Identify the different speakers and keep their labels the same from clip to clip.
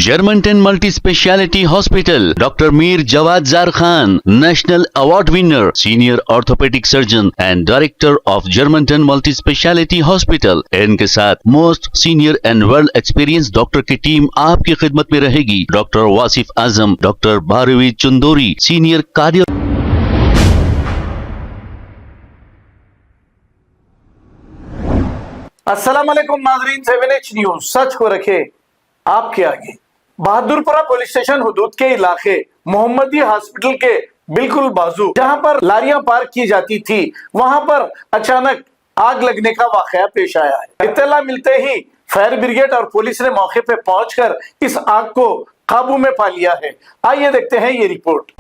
Speaker 1: Germanton multi speciality hospital, doctor Mir Jawad Zar Khan, national award winner, senior orthopaedic surgeon and director of Germanten multi speciality hospital. इनके साथ most senior and well experience doctor की team आपकी खिदमत में रहेगी। Doctor Wasif Azam, doctor Bharvi Chandori, senior cardio.
Speaker 2: अस्सलाम वालेकुम नाजरीन, 7H न्यूज सच को रखे आपके आगे। बहादुरपुरा पुलिस स्टेशन हुदूद के इलाके मोहम्मदी हॉस्पिटल के बिल्कुल बाजू जहां पर लारियां पार्क की जाती थी, वहां पर अचानक आग लगने का वाकया पेश आया है। इत्तला मिलते ही फायर ब्रिगेड और पुलिस ने मौके पे पहुंचकर इस आग को काबू में पा लिया है। आइए देखते हैं ये report.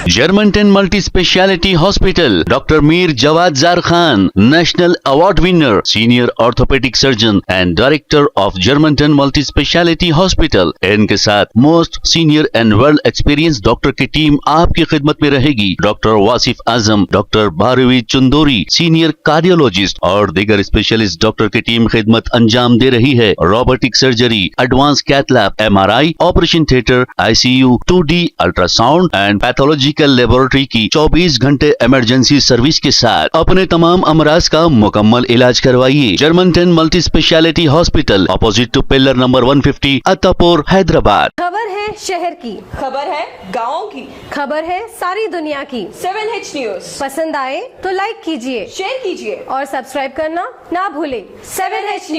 Speaker 1: Germanten multi speciality hospital, doctor Mir Jawad Zar Khan, national award winner, senior orthopaedic surgeon and director of Germanten multi speciality hospital. इनके साथ most senior and well experience doctor की टीम आपकी खिदमत में रहेगी। Doctor Wasif Azam, doctor Bharvi Chandori, senior cardiologist और दीगर स्पेशलिस्ट डॉक्टर की टीम खिदमत अंजाम दे रही है। Robotic surgery, advance cath lab, MRI, operation theatre, ICU, 2D ultrasound and pathological laboratory की 24 घंटे इमरजेंसी सर्विस के साथ अपने तमाम अमराज का मुकम्मल इलाज करवाइए। Germanten multi speciality hospital, opposite to pillar number 150, Attapur, Hyderabad.
Speaker 3: खबर है शहर की,
Speaker 4: खबर है गाँव की,
Speaker 3: खबर है सारी दुनिया की।
Speaker 4: 7H न्यूज
Speaker 3: पसंद आए तो लाइक कीजिए,
Speaker 4: शेयर कीजिए
Speaker 3: और सब्सक्राइब करना ना भूलें।
Speaker 4: 7H news.